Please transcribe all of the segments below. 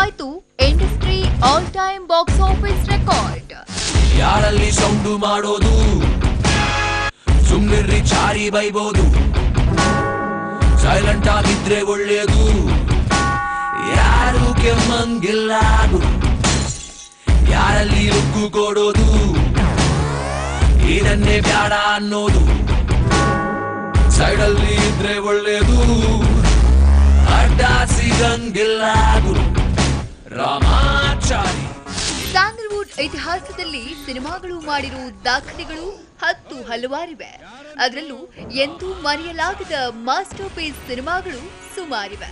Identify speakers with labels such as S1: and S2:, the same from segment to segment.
S1: ಮುರಿದಾಯ್ತು industry all time box office record.
S2: ಯಾರಲ್ಲಿ sound ಮಾಡೋದು, ಸುಮ್ನಿರ್ರಿ ಚಾರಿ ಬೈಬೋದು, ಸೈಲೆಂಟ್ ಆಗಿದ್ರೆ ಒಳ್ಳೇದು, ಯಾರು ಕೆಮ್ಮಂಗಿಲ್ಲ, ಯಾರಲ್ಲಿ ಉಗ್ಗು ಕೊಡೋದು, ಇದನ್ನೇ ಬ್ಯಾಡ ಅನ್ನೋದು, ಸೈಡಲ್ಲಿ ಇದ್ರೆ ಒಳ್ಳೇದು, ಅಡ್ಡ ಸಿಗಂಗಿಲ್ಲ ರಾಮಾಚಾರಿ.
S1: ಸ್ಯಾಂಡಲ್ವುಡ್ ಇತಿಹಾಸದಲ್ಲಿ ಸಿನಿಮಾಗಳು ಮಾಡಿರೋ ದಾಖಲೆಗಳು ಹಲವಾರಿವೆ. ಅದರಲ್ಲೂ ಎಂದೂ ಮರೆಯಲಾಗದ ಮಾಸ್ಟರ್ ಪೀಸ್ ಸಿನಿಮಾಗಳು ಸುಮಾರಿವೆ.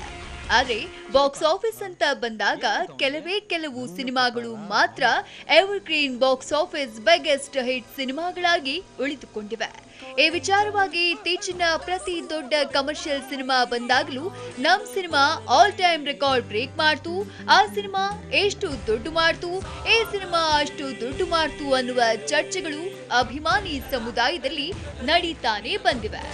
S1: ಆದರೆ ಬಾಕ್ಸ್ ಆಫೀಸ್ ಅಂತ ಬಂದಾಗ ಕೆಲವು ಸಿನಿಮಾಗಳು ಮಾತ್ರ evergreen box office biggest hit ಸಿನಿಮಾಗಳಾಗಿ ಉಳಿದುಕೊಂಡಿವೆ. ಈ ವಿಚಾರವಾಗಿ ಇತ್ತೀಚಿನ ಪ್ರತಿ ದೊಡ್ಡ ಕಮರ್ಷಿಯಲ್ ಸಿನಿಮಾ ಬಂದಾಗಲೂ ನಮ್ cinema all time record break ಮಾಡ್ತು, ಆ ಸಿನಿಮಾ ಎಷ್ಟು ದುಡ್ಡು ಮಾಡ್ತು, ಈ ಸಿನಿಮಾ ಅಷ್ಟು ದುಡ್ಡು ಮಾಡ್ತು ಅನ್ನುವ ಚರ್ಚೆಗಳು ಅಭಿಮಾನಿ ಸಮುದಾಯದಲ್ಲಿ ನಡೀತಾನೆ ಬಂದಿವೆ.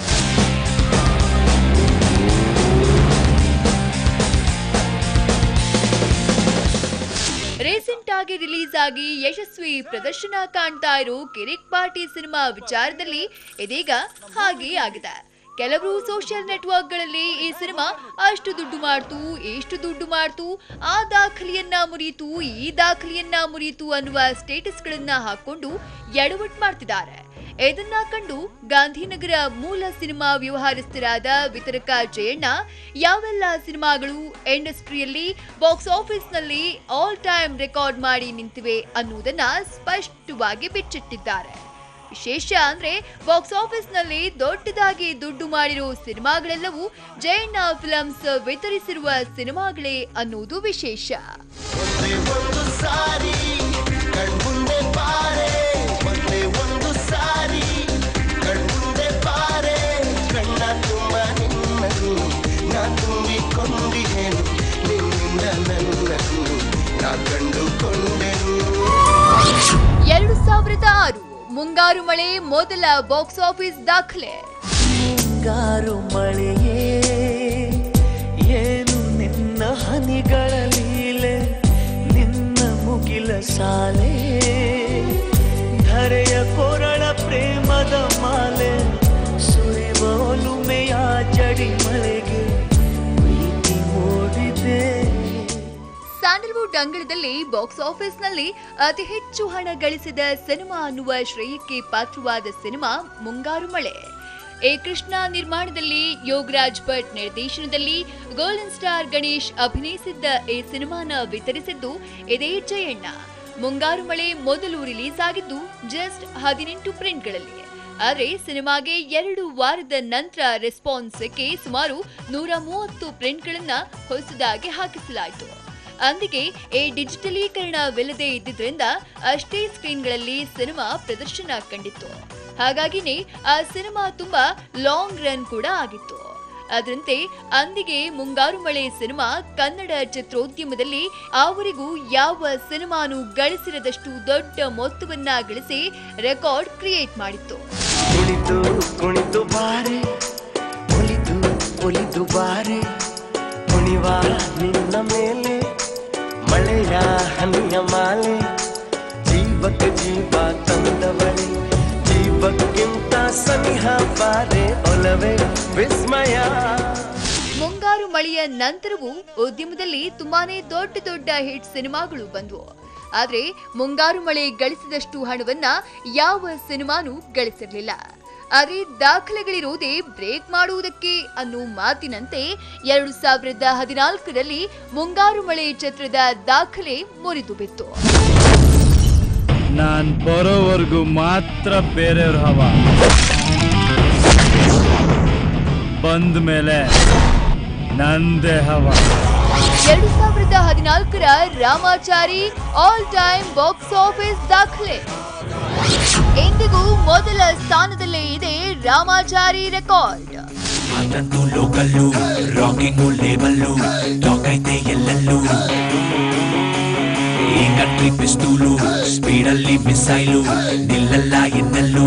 S1: ರೀಸೆಂಟ್ ಆಗಿ ರಿಲೀಸ್ ಆಗಿ ಯಶಸ್ವಿ ಪ್ರದರ್ಶನ ಕಾಣ್ತಾ ಇರೋ ಕಿರಿಕ್ ಪಾರ್ಟಿ ಸಿನಿಮಾ ವಿಚಾರದಲ್ಲಿ ಇದೀಗ ಹಾಗೆ ಆಗಿದೆ. ಕೆಲವರು ಸೋಷಿಯಲ್ ನೆಟ್ವರ್ಕ್ಗಳಲ್ಲಿ ಈ ಸಿನಿಮಾ ಅಷ್ಟು ದುಡ್ಡು ಮಾಡ್ತು, ಎಷ್ಟು ದುಡ್ಡು ಮಾಡ್ತು, ಆ ದಾಖಲೆಯನ್ನ ಮುರಿಯಿತು, ಈ ದಾಖಲೆಯನ್ನ ಮುರಿಯಿತು ಅನ್ನುವ ಸ್ಟೇಟಸ್ಗಳನ್ನ ಹಾಕೊಂಡು ಎಡವಟ್ ಮಾಡ್ತಿದ್ದಾರೆ. ಇದನ್ನ ಕಂಡು ಗಾಂಧಿನಗರ ಮೂಲ ಸಿನಿಮಾ ವ್ಯವಹಾರಸ್ಥರಾದ ವಿತರಕ ಜಯಣ್ಣ ಯಾವೆಲ್ಲ ಸಿನಿಮಾಗಳು ಇಂಡಸ್ಟ್ರಿಯಲ್ಲಿ ಬಾಕ್ಸ್ ಆಫೀಸ್ನಲ್ಲಿ ಆಲ್ ಟೈಮ್ ರೆಕಾರ್ಡ್ ಮಾಡಿ ನಿಂತಿವೆ ಅನ್ನುವುದನ್ನ ಸ್ಪಷ್ಟವಾಗಿ ಬಿಚ್ಚಿಟ್ಟಿದ್ದಾರೆ. ವಿಶೇಷ ಅಂದ್ರೆ ಬಾಕ್ಸ್ ಆಫೀಸ್ನಲ್ಲಿ ದೊಡ್ಡದಾಗಿ ದುಡ್ಡು ಮಾಡಿರೋ ಸಿನಿಮಾಗಳೆಲ್ಲವೂ ಜಯಣ್ಣ ಫಿಲಮ್ಸ್ ವಿತರಿಸಿರುವ ಸಿನಿಮಾಗಳೇ ಅನ್ನುವುದು ವಿಶೇಷ. ಮುಂಗಾರು ಮಳೆ ಮೊದಲ ಬಾಕ್ಸ್ ಆಫೀಸ್ ದಾಖಲೆ.
S3: ಮುಂಗಾರು ಮಳೆಯೇ ಏನು ನಿನ್ನ ಹನಿಗಳ ಲೀಲೆ, ನಿನ್ನ ಮುಗಿಲ ಸಾಲೆ, ಧರೆಯ ಕೊರಳ ಪ್ರೇಮದ ಮಾಲೆ, ಸುರಿವ ಒಲುಮೆಯ ಜಡಿ ಮಳೆಗೆ ಪ್ರೀತಿ ಮೂಡಿದೆ.
S1: ಸ್ಯಾಂಡಲ್ವುಡ್ ಅಂಗಳದಲ್ಲಿ ಬಾಕ್ಸ್ ಆಫೀಸ್ನಲ್ಲಿ ಅತಿ ಹೆಚ್ಚು ಹಣ ಗಳಿಸಿದ ಸಿನಿಮಾ ಅನ್ನುವ ಶ್ರೇಯಕ್ಕೆ ಪಾತ್ರವಾದ ಸಿನಿಮಾ ಮುಂಗಾರು ಮಳೆ. ಎ ಕೃಷ್ಣ ನಿರ್ಮಾಣದಲ್ಲಿ ಯೋಗರಾಜ್ ಭಟ್ ನಿರ್ದೇಶನದಲ್ಲಿ ಗೋಲ್ಡನ್ ಸ್ಟಾರ್ ಗಣೇಶ್ ಅಭಿನಯಿಸಿದ್ದ ಈ ಸಿನಿಮಾನ ವಿತರಿಸಿದ್ದು ಇದೇ ಜಯಣ್ಣ. ಮುಂಗಾರು ಮಳೆ ಮೊದಲು ರಿಲೀಸ್ ಆಗಿದ್ದು ಜಸ್ಟ್ 18 ಪ್ರಿಂಟ್ಗಳಲ್ಲಿ. ಆದರೆ ಸಿನಿಮಾಗೆ 2 ವಾರದ ನಂತರ ರೆಸ್ಪಾನ್ಸ್ ಸಿಕ್ಕಿ ಸುಮಾರು 130 ಪ್ರಿಂಟ್ಗಳನ್ನ ಹೊಸದಾಗಿ ಹಾಕಿಸಲಾಯಿತು. ಅಂದಿಗೆ ಈ ಡಿಜಿಟಲೀಕರಣವಿಲ್ಲದೆ ಇದ್ದಿದ್ರಿಂದ ಅಷ್ಟೇ ಸ್ಕ್ರೀನ್ಗಳಲ್ಲಿ ಸಿನಿಮಾ ಪ್ರದರ್ಶನ ಕಂಡಿತ್ತು. ಹಾಗಾಗಿನೇ ಆ ಸಿನಿಮಾ ತುಂಬಾ ಲಾಂಗ್ ರನ್ ಕೂಡ ಆಗಿತ್ತು. ಅದರಂತೆ ಅಂದಿಗೆ ಮುಂಗಾರು ಮಳೆ ಸಿನಿಮಾ ಕನ್ನಡ ಚಿತ್ರೋದ್ಯಮದಲ್ಲಿ ಆವರೆಗೂ ಯಾವ ಸಿನಿಮಾನು ಗಳಿಸಿರದಷ್ಟು ದೊಡ್ಡ ಮೊತ್ತವನ್ನ ಗಳಿಸಿ ರೆಕಾರ್ಡ್ ಕ್ರಿಯೇಟ್ ಮಾಡಿತ್ತು.
S3: ಮಳೆಯ ಹನಿಯ ಮಾಲೆ, ಜೀವಕ್ಕೆ ಜೀವ ತಂದವಳೆ, ಜೀವಕ್ಕಿಂತ ಸನಿಹ ಬಾರೆ ಒಲವೇ ವಿಸ್ಮಯ.
S1: ಮುಂಗಾರು ಮಳೆಯ ನಂತರವೂ ಉದ್ಯಮದಲ್ಲಿ ತುಂಬಾನೇ ದೊಡ್ಡ ಹಿಟ್ ಸಿನಿಮಾಗಳು ಬಂದವು. ಆದ್ರೆ ಮುಂಗಾರು ಮಳೆ ಗಳಿಸಿದಷ್ಟು ಹಣವನ್ನ ಯಾವ ಸಿನಿಮಾನೂ ಗಳಿಸಿರಲಿಲ್ಲ. ಆದರೆ ದಾಖಲೆಗಳಿರುವುದೇ ಬ್ರೇಕ್ ಮಾಡುವುದಕ್ಕೆ ಅನ್ನೋ ಮಾತಿನಂತೆ 2014ರಲ್ಲಿ ಮುಂಗಾರು ಮಳೆ ಚಿತ್ರದ ದಾಖಲೆ ಮುರಿದು ಬಿತ್ತು.
S4: ನಾನ್ ಬರೋವರೆಗೂ ಮಾತ್ರ ಬೇರೆಯವ್ರ ಹವಾ, ಬಂದ ಮೇಲೆ ನಂದೇ ಹವಾ.
S1: 2014ರ Ramachari all time box office ದಾಖಲೆ. ಇಂದಿಗೂ ಮೊದಲ ಸ್ಥಾನದಲ್ಲೇ ಇದೆ ರಾಮಾಚಾರಿ ರೆಕಾರ್ಡ್.
S2: ಅದನ್ನು ಲೋಕಲ್ಲು ರಾಕಿಂಗು ಲೇಬಲ್ಲು ಟಾಕ್ ಐತೆ ಎಲ್ಲೆಲ್ಲೂ, ಈ ಕಂಟ್ರಿ ಪಿಸ್ತೂಲು ಸ್ಪೀಡಲ್ಲಿ ಮಿಸೈಲು ನಿಲ್ಲಲ್ಲ ಇನ್ನೆಲ್ಲೂ.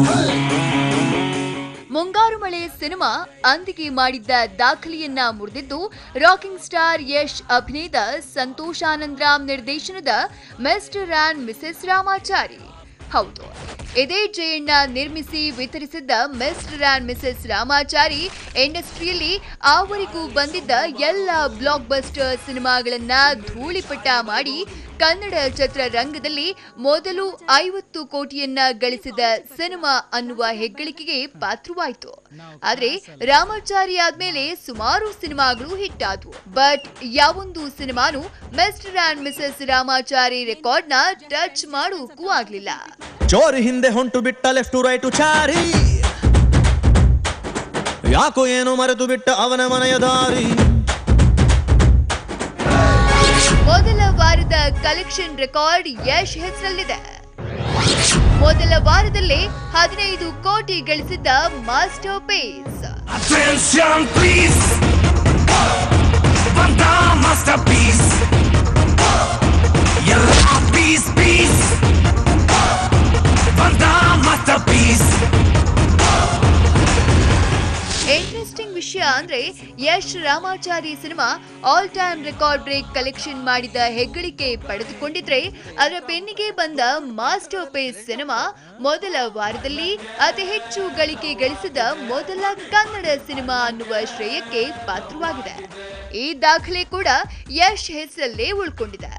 S1: ಮುಂಗಾರು ಮಳೆ ಸಿನಿಮಾ ಅಂದಿಗೆ ಮಾಡಿದ್ದ ದಾಖಲೆಯನ್ನ ಮುರಿದಿದ್ದು ರಾಕಿಂಗ್ ಸ್ಟಾರ್ ಯಶ್ ಅಭಿನಯದ ಸಂತೋಷ್ ಆನಂದರಾಮ್ ನಿರ್ದೇಶನದ ಮಿಸ್ಟರ್ ಅಂಡ್ ಮಿಸೆಸ್ ರಾಮಾಚಾರಿ. ಹೌದು, ಇದೇ ಜಯಣ್ಣ ನಿರ್ಮಿಸಿ ವಿತರಿಸಿದ್ದ ಮಿಸ್ಟರ್ ಅಂಡ್ ಮಿಸೆಸ್ ರಾಮಾಚಾರಿ ಇಂಡಸ್ಟ್ರಿಯಲ್ಲಿ ಆವರೆಗೂ ಬಂದಿದ್ದ ಎಲ್ಲ ಬ್ಲಾಕ್ ಬಸ್ಟರ್ ಸಿನಿಮಾಗಳನ್ನ ಧೂಳಿಪಟ ಮಾಡಿ ಕನ್ನಡ ಚಿತ್ರರಂಗದಲ್ಲಿ ಮೊದಲು 50 ಕೋಟಿಯನ್ನ ಗಳಿಸಿದ ಸಿನಿಮಾ ಅನ್ನುವ ಹೆಗ್ಗಳಿಕೆಗೆ ಪಾತ್ರವಾಯಿತು. ಆದ್ರೆ ರಾಮಾಚಾರಿ ಆದ್ಮೇಲೆ ಸುಮಾರು ಸಿನಿಮಾಗಳು ಹಿಟ್ ಆದವು. ಬಟ್ ಯಾವೊಂದು ಸಿನಿಮಾನು Mr and Mrs Ramachari record ನ ಟಚ್ ಮಾಡೋಕ್ಕೂ ಆಗ್ಲಿಲ್ಲ.
S5: ಚೋರಿ ಹಿಂದೆ ಹೊಂಟು ಬಿಟ್ಟ ಲೆಫ್ಟ್ ರೈಟು ಚಾರಿ, ಯಾಕೋ ಏನು ಮರೆತು ಬಿಟ್ಟ ಅವನ ಮನೆಯ ದಾರಿ.
S1: ಮೊದಲ ವಾರದ ಕಲೆಕ್ಷನ್ ರೆಕಾರ್ಡ್ ಯಶ್ ಹೆಸರಲ್ಲಿದೆ. ಮೊದಲ ವಾರದಲ್ಲೇ 15 ಕೋಟಿ ಗಳಿಸಿದ್ದ masterpiece.
S2: Attention please, Vanda masterpiece, yalla peace peace, Vanda masterpiece.
S1: Interesting ವಿಷಯ ಅಂದ್ರೆ Yash Ramachari cinema all time record break collection ಮಾಡಿದ ಹೆಗ್ಗಳಿಕೆ ಪಡೆದುಕೊಂಡಿದ್ರೆ, ಅದರ ಬೆನ್ನಿಗೆ ಬಂದ ಮಾಸ್ಟರ್ ಪೀಸ್ ಸಿನಿಮಾ ಮೊದಲ ವಾರದಲ್ಲಿ ಅತಿ ಹೆಚ್ಚು ಗಳಿಕೆ ಗಳಿಸಿದ ಮೊದಲ ಕನ್ನಡ ಸಿನಿಮಾ ಅನ್ನುವ ಶ್ರೇಯಕ್ಕೆ ಪಾತ್ರವಾಗಿದೆ. ಈ ದಾಖಲೆ ಕೂಡ ಯಶ್ ಹೆಸರಲ್ಲೇ ಉಳ್ಕೊಂಡಿದೆ.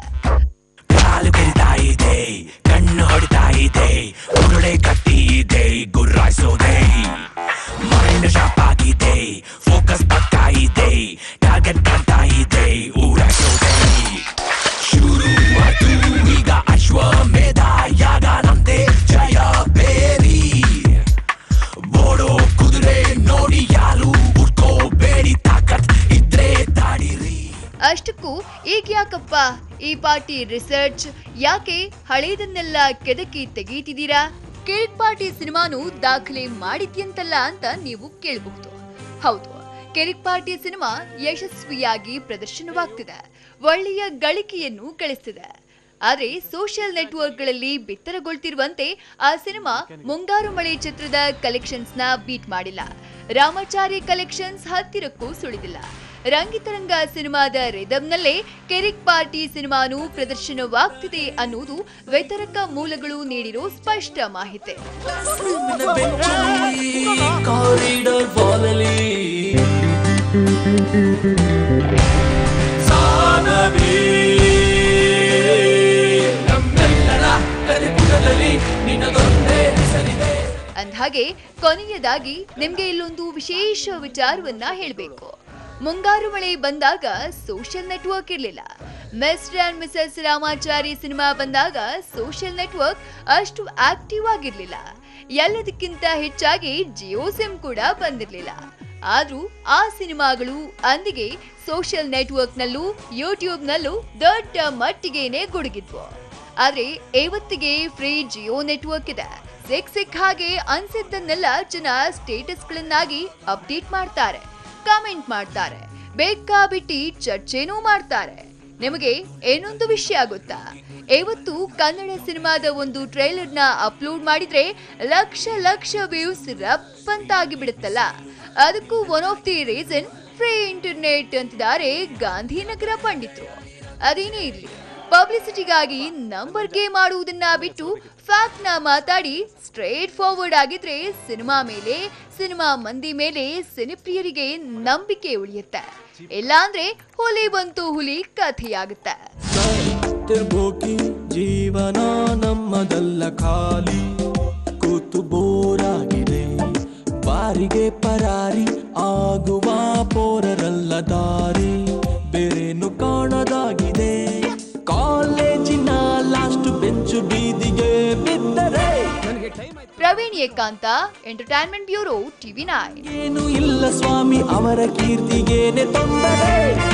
S2: ಕಾಲು ಕೆರಿತಾ ಇದೆ, ಕಣ್ಣು ಹೊಡಿತಾ ಇದೆ, ಉರುಳೆ ಕಟ್ಟಿ ಇದೆ, ಗುರ್ರಾಯಿಸೋದೆ, ಮೈಂಡ್ ಶಾಪ್ ಆಗಿದೆ, ಫೋಕಸ್ ಪಕ್ಕಾ ಇದೆ, ಟಾರ್ಗೆಟ್ ಕಾಣ್ತಾ ಇದೆ, ಊರಾಯಿಸೋದೆ. ಶುರು ಆಯ್ತು ಈಗ ಅಶ್ವಮೇಧ ಯಾಗ, ನಮ್ದೆ ಜಯ ಬೇರಿ, ಓಡೋ ಕುದುರೆ ನೋಡಿ ಯಾರು ಹುಡ್ಕೋಬೇಡಿ, ತಾಕತ್ ಇದ್ರೆ ತಾಡಿರಿ.
S1: ಅಷ್ಟಕ್ಕೂ ಈಗ ಯಾಕಪ್ಪ ಈ ಪಾರ್ಟಿ ರಿಸರ್ಚ್, ಯಾಕೆ ಹಳೇದನ್ನೆಲ್ಲ ಕೆದಕಿ ತೆಗೀತಿದ್ದೀರಾ? ಕಿರಿಕ್ ಪಾರ್ಟಿ ಸಿನಿಮಾನು ದಾಖಲೆ ಮಾಡಿದ್ಯಂತಲ್ಲ ಅಂತ ನೀವು ಕೇಳಬಹುದು. ಹೌದು, ಕಿರಿಕ್ ಪಾರ್ಟಿ ಸಿನಿಮಾ ಯಶಸ್ವಿಯಾಗಿ ಪ್ರದರ್ಶನವಾಗ್ತಿದೆ, ಒಳ್ಳೆಯ ಗಳಿಕೆಯನ್ನು ಗಳಿಸ್ತಿದೆ. ಆದ್ರೆ ಸೋಷಿಯಲ್ ನೆಟ್ವರ್ಕ್ಗಳಲ್ಲಿ ಬಿತ್ತರಗೊಳ್ತಿರುವಂತೆ ಆ ಸಿನಿಮಾ ಮುಂಗಾರು ಮಳೆ ಚಿತ್ರದ ಕಲೆಕ್ಷನ್ಸ್ ನ ಬೀಟ್ ಮಾಡಿಲ್ಲ. ರಾಮಾಚಾರಿ ಕಲೆಕ್ಷನ್ಸ್ ಹತ್ತಿರಕ್ಕೂ ಸುಳಿದಿಲ್ಲ. ರಂಗಿತರಂಗ ಸಿನಿಮಾದ ರಿದಮ್ನಲ್ಲೇ ಕಿರಿಕ್ ಪಾರ್ಟಿ ಸಿನಿಮಾನು ಪ್ರದರ್ಶನವಾಗ್ತಿದೆ ಅನ್ನೋದು ವಿತರಕ ಮೂಲಗಳು ನೀಡಿರೋ ಸ್ಪಷ್ಟ ಮಾಹಿತಿ. ಅಂದ್ಹಾಗೆ ಕೊನೆಯದಾಗಿ ನಿಮ್ಗೆ ಇಲ್ಲೊಂದು ವಿಶೇಷ ವಿಚಾರವನ್ನ ಹೇಳಬೇಕು. ಮುಂಗಾರು ಮಳೆ ಬಂದಾಗ ಸೋಷಿಯಲ್ ನೆಟ್ವರ್ಕ್ ಇರಲಿಲ್ಲ. Mister and Mrs Ramachari cinema ಬಂದಾಗ ಸೋಷಿಯಲ್ ನೆಟ್ವರ್ಕ್ ಅಷ್ಟು ಆಕ್ಟಿವ್ ಆಗಿರ್ಲಿಲ್ಲ. ಎಲ್ಲದಕ್ಕಿಂತ ಹೆಚ್ಚಾಗಿ ಜಿಯೋ ಸಿಮ್ ಕೂಡ ಬಂದಿರಲಿಲ್ಲ. ಆದ್ರೂ ಆ ಸಿನಿಮಾಗಳು ಅಂದಿಗೆ ಸೋಷಿಯಲ್ ನೆಟ್ವರ್ಕ್ ನಲ್ಲೂ ಯೂಟ್ಯೂಬ್ ನಲ್ಲೂ ದೊಡ್ಡ ಮಟ್ಟಿಗೆನೆ ಗುಡುಗಿದ್ವು. ಆದ್ರೆ ಇವತ್ತಿಗೆ ಫ್ರೀ ಜಿಯೋ ನೆಟ್ವರ್ಕ್ ಇದೆ. ಸಿಕ್ ಹಾಗೆ ಅನ್ಸಿದ್ದನ್ನೆಲ್ಲ ಜನ ಸ್ಟೇಟಸ್ ಗಳನ್ನಾಗಿ ಅಪ್ಡೇಟ್ ಮಾಡ್ತಾರೆ, ಕಾಮೆಂಟ್ ಮಾಡ್ತಾರೆ, ಬೇಕಾಬಿಟ್ಟಿ ಚರ್ಚೆನೂ ಮಾಡ್ತಾರೆ. ನಿಮಗೆ ಏನೊಂದು ವಿಷಯ ಗೊತ್ತಾ? ಇವತ್ತು ಕನ್ನಡ ಸಿನಿಮಾದ ಒಂದು ಟ್ರೈಲರ್ ನ ಅಪ್ಲೋಡ್ ಮಾಡಿದ್ರೆ ಲಕ್ಷ ಲಕ್ಷ ವ್ಯೂಸ್ ರಪ್ಪಂತಾಗಿ ಬಿಡುತ್ತಲ್ಲ. ಅದಕ್ಕೂ one of the reason free internet ಅಂತಿದ್ದಾರೆ ಗಾಂಧಿನಗರ ಪಂಡಿತರು. ಅದೇನೇ ಇರ್ಲಿ, ಪಬ್ಲಿಸಿಟಿಗಾಗಿ ನಂಬರ್ ಗೇಮ್ ಮಾಡುವುದನ್ನ ಬಿಟ್ಟು ಫ್ಯಾಕ್ಟ್ ನ ಮಾತಾಡಿ ಸ್ಟ್ರೇಟ್ ಫಾರ್ವರ್ಡ್ ಆಗಿದ್ರೆ ಸಿನಿಮಾ ಮೇಲೆ, ಸಿನಿಮಾ ಮಂದಿ ಮೇಲೆ ಸಿನಿಪ್ರಿಯರಿಗೆ ನಂಬಿಕೆ ಉಳಿಯುತ್ತೆ. ಇಲ್ಲಾಂದ್ರೆ ಹುಲಿ ಬಂತು ಹುಲಿ ಕಥೆಯಾಗುತ್ತೆ.
S3: ಜೀವನ ನಮ್ಮದಲ್ಲ, ಖಾಲಿ ಕೂತು ಬೋರಾಗಿದೆ, ಬಾರಿಗೆ ಪರಾರಿ ಆಗುವ ಪೋರರಲ್ಲ ದಾರಿ, ಬೇರೇನು ಕಾಣದಾಗಿದೆ. ಕಾಲೇಜಿನ ಲಾಸ್ಟ್ ಬೆಂಚು ಬೀದಿಗೆ ಬಿದ್ದರೆ
S1: ಪ್ರವೀಣ್ ಏಕಾಂತ, ಎಂಟರ್ಟೈನ್ಮೆಂಟ್ ಬ್ಯೂರೋ, TV9.
S3: ಏನು ಇಲ್ಲ ಸ್ವಾಮಿ ಅವರ ಕೀರ್ತಿಗೇನೆ ತೊಂದರೆ.